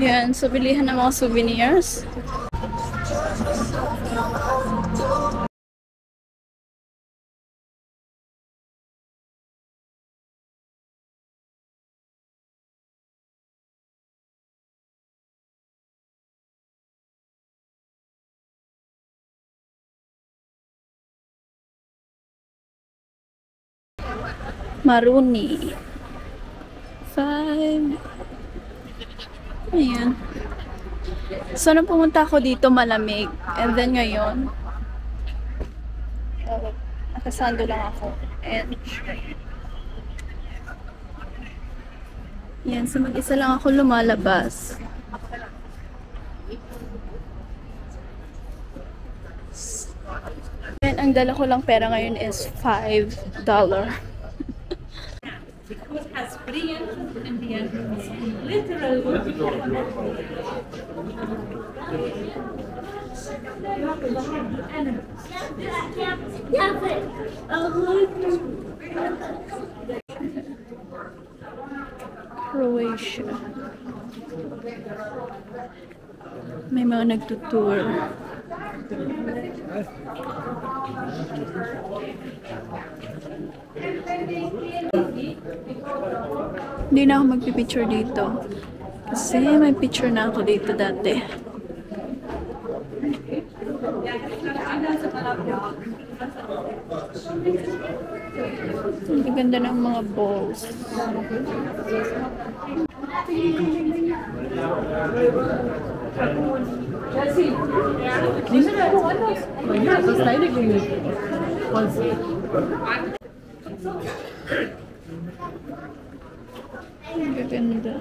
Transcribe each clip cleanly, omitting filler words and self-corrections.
Yan, so bilihan ng mga souvenirs. Maruni. 5. Ayan. So, nung pumunta ako dito, malamig. And then ngayon, nakasando lang ako. And, yan. So, mag-isa lang ako lumalabas. And, ang dala ko lang pera ngayon is $5. It has free entrance and the entrance literally Croatia. May mga nagtutour. Hindi na ako magpipicture dito. Kasi may picture na ako dito dati. Ang ganda ng mga balls. Ang ganda.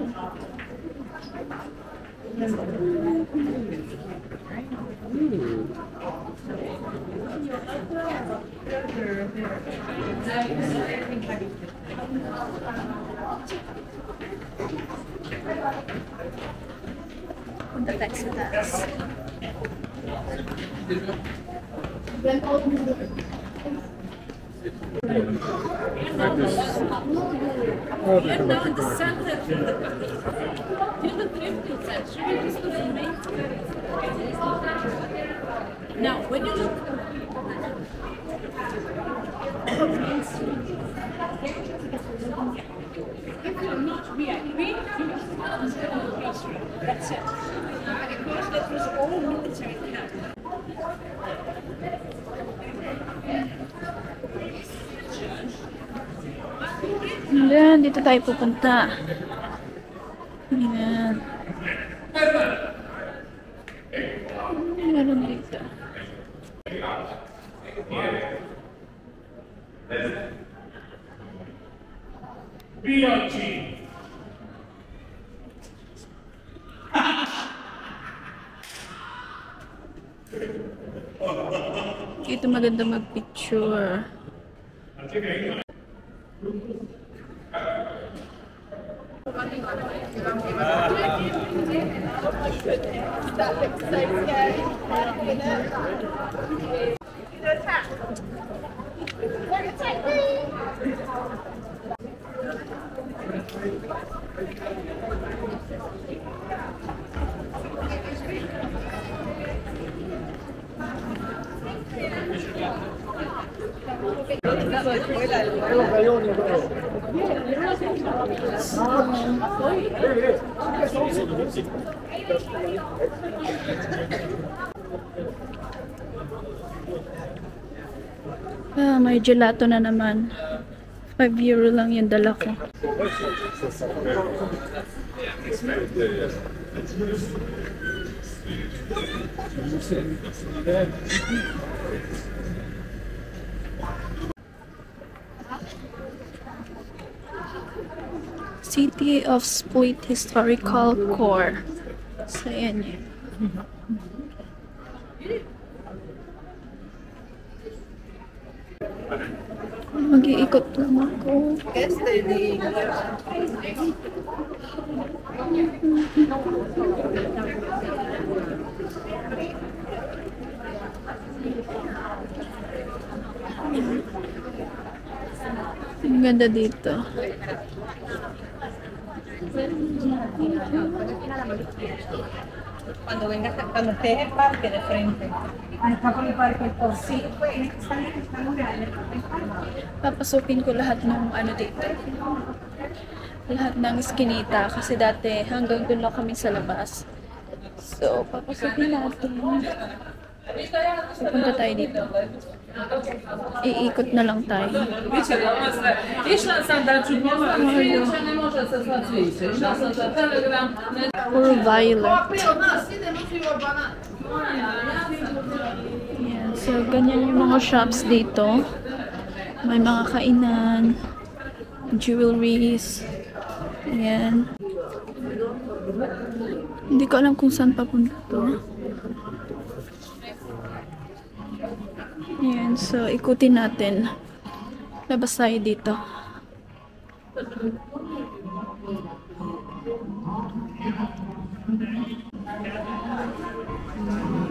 Punta tayo sa taas. and now in the center till the 15th century this was the main. Now when you look if you're not VIP, you must go to the pastry. That's it. Because that was all military camp. Ayan, dito tayo pupunta. Ayan. Meron dito. Ito maganda mag-picture. Ah, may gelato na naman. €5 lang yung dala ko. City of Split Historical Core. So, yan yun. Nag-iikot lang ako. Ang ganda dito. Cuando vengas, cuando estés en parque de frente. Ah, está por el parque todo. Sí, pues, Papasukin ko lahat ng ano dito. Lahat ng skinita kasi dati hanggang doon lang kami sa labas. So, papasukin natin. Pupunta tayo dito. Iikot na lang tayo. Wiecie, no, jeśli na sandaczu nie ma, przyjęcia nie może zesłać wyjście. Jeśli na telegram... Puro violet. Yan. So, ganyan yung mga shops dito. May mga kainan, jewelries. Ayan. Hindi ko alam kung saan papunta to. Ayan. So, ikutin natin. Labas tayo dito.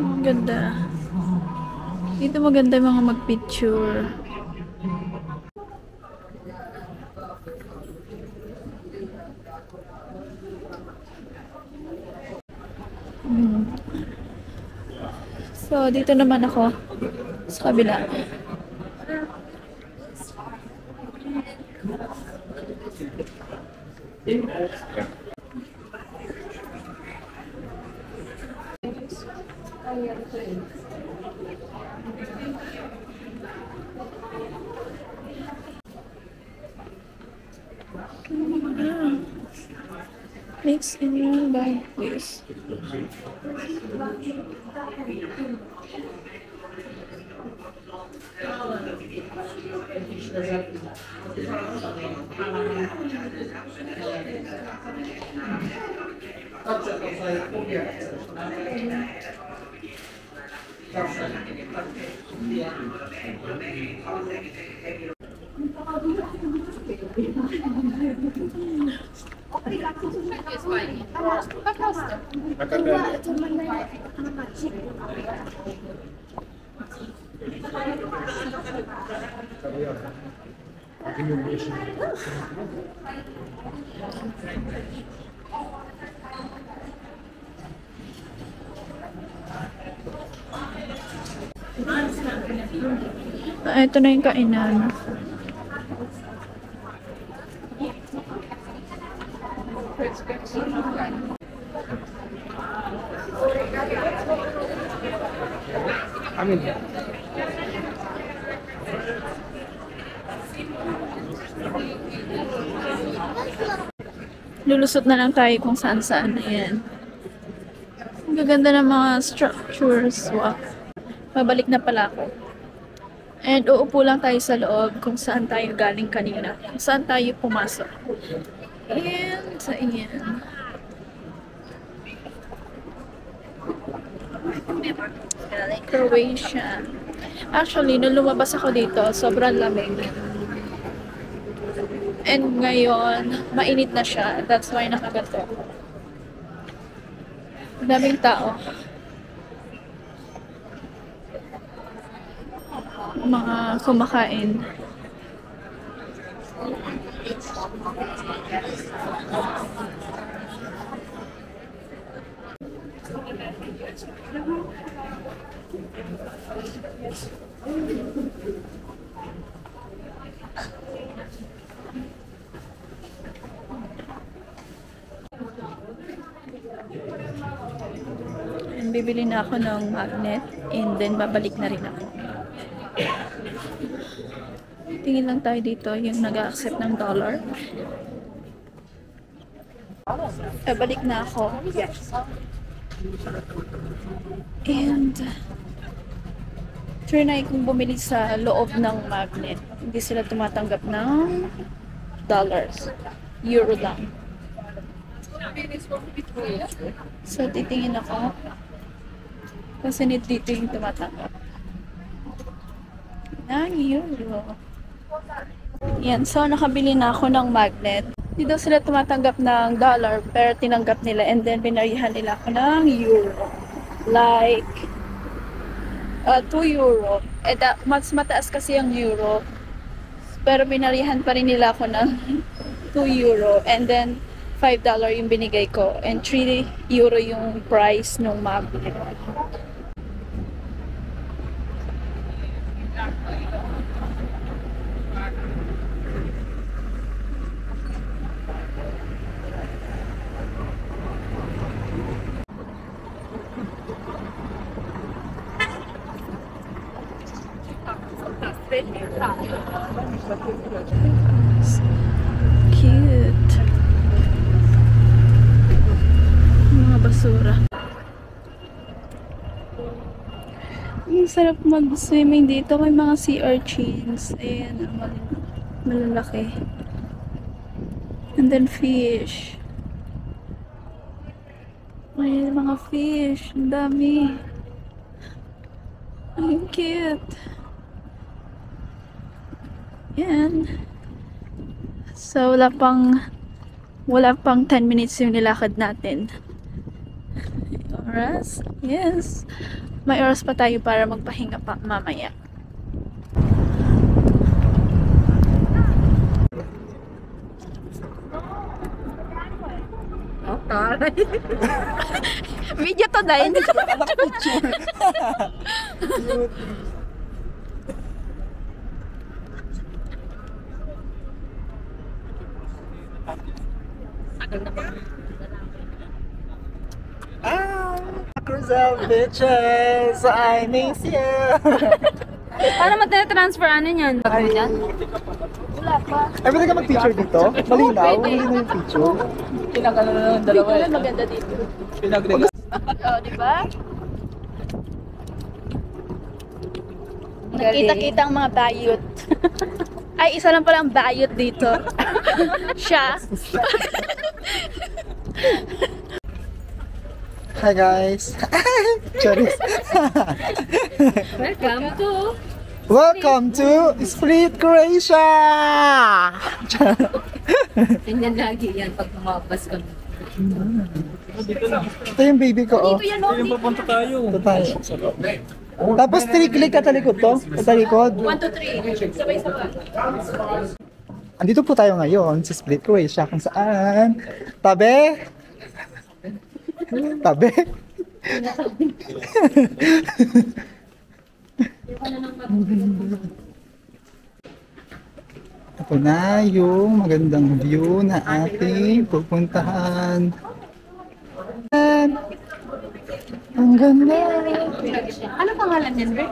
Ang ganda. Dito maganda yung mga mag-picture. So, dito naman ako sa kabila. Mix in your bag, please. Ito na yung kainan. Lulusot na lang tayo kung saan-saan. Ayan. Ang gaganda ng mga structures. Wow. Babalik na pala ako. And uupo lang tayo sa loob kung saan tayo galing kanina. Kung saan tayo pumasok. And, ayan. Croatia. Actually, nung lumabas ako dito, sobrang lamig. And ngayon, mainit na siya. That's why nakaganto. Daming tao. Mga kumakain. And bibili na ako ng magnet and then babalik na rin ako. Tingin lang tayo dito yung nag-accept ng dollar. Balik na ako. And trinay kong bumili sa loob ng magnet. Hindi sila tumatanggap ng dollars. Euro lang. So titingin ako. Kasi dito yung tumatanggap ng euro. Yan, so nakabili na ako ng magnet. Hindi daw sila tumatanggap ng dollar, pero tinanggap nila and then binarihan nila ako ng euro. Like, 2 euro. Mas mataas kasi ang euro. Pero binarihan pa rin nila ako ng 2 euro. And then, $5 yung binigay ko. And 3 euro yung price ng magnet. Cute. Mga basura. Ang sarap mag-swimming dito. May mga sea urchins. Ayan, malalaki. And then fish. Ayan, mga fish. Ang dami. Ang cute. Yan. So, wala pang 10 minutes yung nilakad natin. Oras? Yes. May oras pa tayo para magpahinga pa mamaya. Video to dahil. Cruzel bitches, I miss you. Paano mag-transfer ano niyan? Wala pa. Ay, pwede ka mag-picture dito? Malinaw? Malinaw yung picture? Pinagano na ng dalawa Dito eh. lang maganda dito. Pinagregla. Oh, di ba? Nakita-kita ang mga bayot. Ay, isa lang palang bayot dito. Siya. Hi guys! Charis! Welcome to Split, Croatia! Ganyan lagi yan pag lumabas kami. Ito yung baby ko, oh. Dito yan, no? Ito tayo. Tapos 3 click ka talikod to? Talikod. 1, 2, 3. Sabay-sabay. Andito po tayo ngayon sa Split, Croatia, kung saan tabi. Tabi. Ito na yung magandang view na ating pupuntahan. Ang ganda. Ano pangalan niyan, Bert?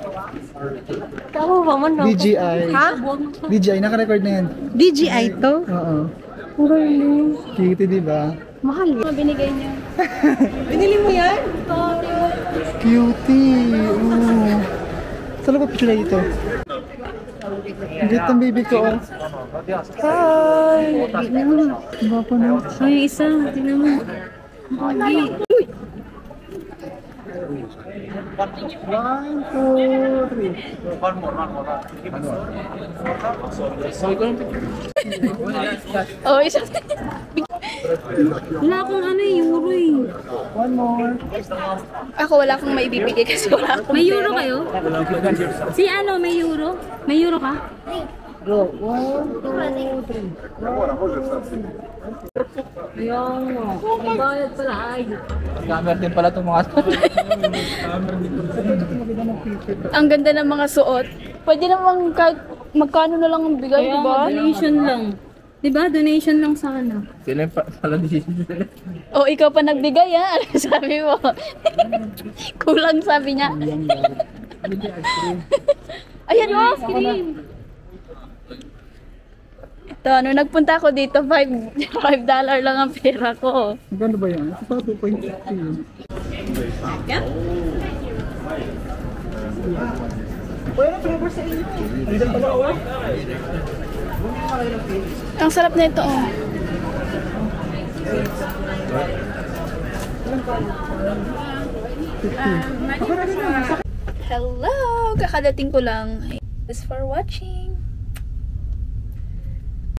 Tama ba man? DJI. Ha? DJI, naka-record na yan. DJI to? Oo. Cute, diba? Mahal yun. Ano binigay niyo? Binili mo yan? Cutie! Oh. Saan ba picture dito? Ang cute ng baby ko, oh. Hi! Bapa na. Ay, isa. Tingnan mo. Mali. 1, 2, 3. Oh, isa. Wala akong ano eh, euro eh. One more. Ako wala akong maibibigay kasi wala akong May euro kayo? Si ano, may euro? May euro ka? Go. 1, 2, 3. Ayun. May bayad pala. Ay. Camera din pala itong mga Ang ganda ng mga suot. Pwede namang kahit magkano na lang ang bigay, Kaya di ba? donation lang. Diba? Donation lang sana. Sila yung pala decision. O, ikaw pa nagbigay, ha? Ano sabi mo? Kulang, sabi niya. Ayan, oh! Ito, nung nagpunta ako dito, $5 lang ang pera ko. Magkano ba yan? Ito pa 2.50. Ang sarap na ito, oh. Hello! Kakadating ko lang. Thanks for watching.